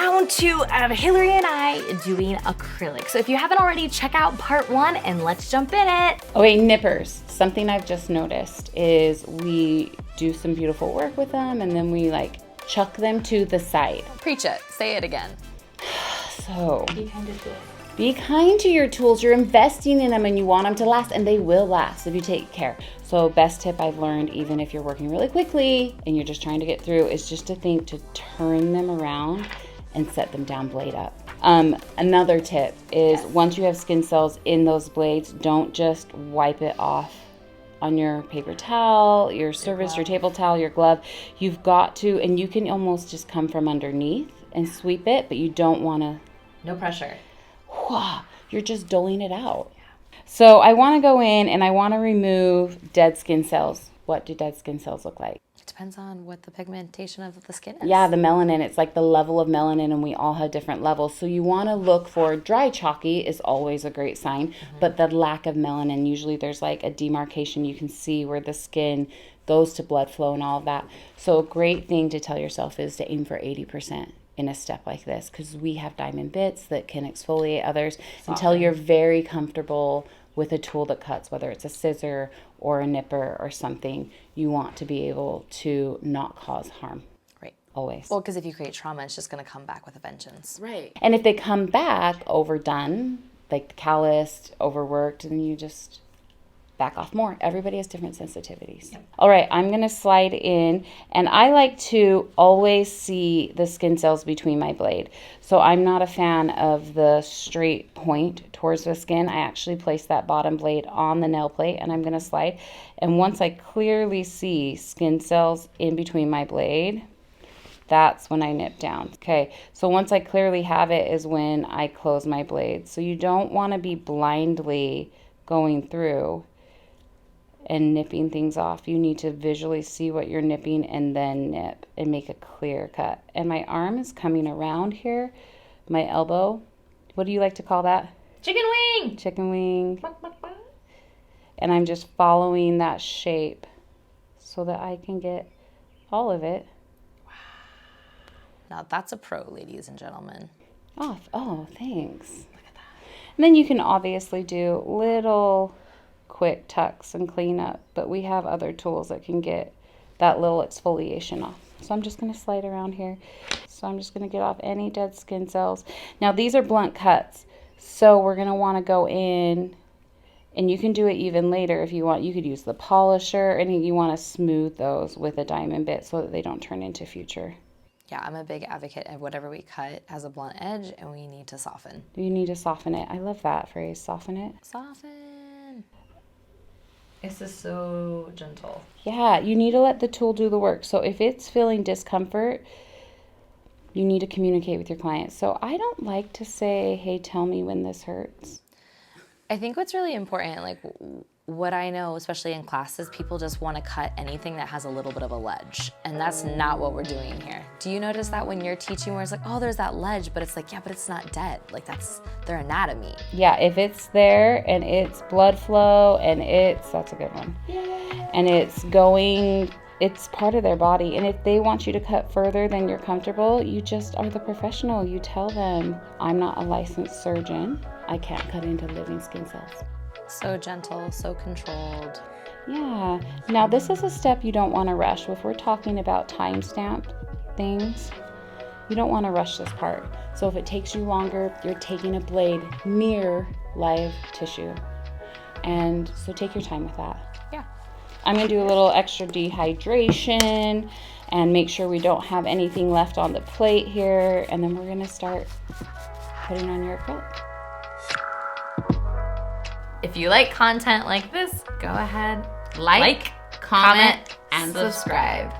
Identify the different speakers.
Speaker 1: round 2 of Hilary and I doing acrylic. So if you haven't already, check out part 1 and let's jump in it.
Speaker 2: Okay, nippers. Something I've just noticed is we do some beautiful work with them and then we like chuck them to the side.
Speaker 1: Preach it. Say it again.
Speaker 2: So
Speaker 1: Be kind to tools.
Speaker 2: Be kind to your tools. You're investing in them and you want them to last, and they will last if you take care. So best tip I've learned, even if you're working really quickly and you're just trying to get through, is just to think to turn them around and set them down blade up. Another tip is once you have skin cells in those blades, don't just wipe it off on your paper towel, your service, your table towel, your glove. You've got to, and you can almost just come from underneath and sweep it, but you don't want to.
Speaker 1: No pressure.
Speaker 2: You're just doling it out. So I want to go in and I want to remove dead skin cells. What do dead skin cells look like?
Speaker 1: It depends on what the pigmentation of the skin is.
Speaker 2: Yeah, the melanin. It's like the level of melanin, and we all have different levels. So you want to look for dry chalky is always a great sign, but the lack of melanin, usually there's like a demarcation. You can see where the skin goes to blood flow and all of that. So a great thing to tell yourself is to aim for 80% in a step like this, because we have diamond bits that can exfoliate others until you're very comfortable with a tool that cuts, whether it's a scissor or a nipper or something. You want to be able to not cause harm.
Speaker 1: Right.
Speaker 2: Always.
Speaker 1: Well, because if you create trauma, it's just going to come back with a vengeance.
Speaker 2: Right. And if they come back overdone, like calloused, overworked, then you just back off more. Everybody has different sensitivities. Yep. All right, I'm going to slide in, and I like to always see the skin cells between my blade. So I'm not a fan of the straight point towards the skin. I actually place that bottom blade on the nail plate, and I'm going to slide. And once I clearly see skin cells in between my blade, that's when I nip down. Okay, so once I clearly have it is when I close my blade. So you don't want to be blindly going through and nipping things off. You need to visually see what you're nipping and then nip and make a clear cut. And my arm is coming around here, my elbow. What do you like to call that?
Speaker 1: Chicken wing!
Speaker 2: Chicken wing. And I'm just following that shape so that I can get all of it.
Speaker 1: Wow. Now that's a pro, ladies and gentlemen.
Speaker 2: Oh, thanks. Look at that. And then you can obviously do little quick tucks and clean up, but we have other tools that can get that little exfoliation off. So I'm just going to slide around here. So I'm just going to get off any dead skin cells. Now these are blunt cuts, so we're going to want to go in, and you can do it even later if you want. You could use the polisher, and you want to smooth those with a diamond bit so that they don't turn into future.
Speaker 1: Yeah, I'm a big advocate of whatever we cut has a blunt edge, and we need to soften.
Speaker 2: You need to soften it. I love that phrase, soften it.
Speaker 1: Soften. This is so gentle.
Speaker 2: Yeah, you need to let the tool do the work. So if it's feeling discomfort, you need to communicate with your client. So I don't like to say, hey, tell me when this hurts.
Speaker 1: I think what's really important, like what I know, especially in classes, people just want to cut anything that has a little bit of a ledge. And that's not what we're doing here. Do you notice that when you're teaching where it's like, oh, there's that ledge, but it's like, yeah, but it's not dead. Like that's their anatomy.
Speaker 2: Yeah, if it's there and it's blood flow and that's a good one. Yay. And it's part of their body. And if they want you to cut further than you're comfortable, you just are the professional. You tell them, I'm not a licensed surgeon. I can't cut into living skin cells.
Speaker 1: So gentle, so controlled.
Speaker 2: Yeah. Now this is a step you don't want to rush. If we're talking about time-stamped things, you don't want to rush this part. So if it takes you longer, you're taking a blade near live tissue. And so take your time with that.
Speaker 1: Yeah.
Speaker 2: I'm going to do a little extra dehydration and make sure we don't have anything left on the plate here. And then we're going to start putting on your acrylic.
Speaker 1: If you like content like this, go ahead, like, comment, and subscribe.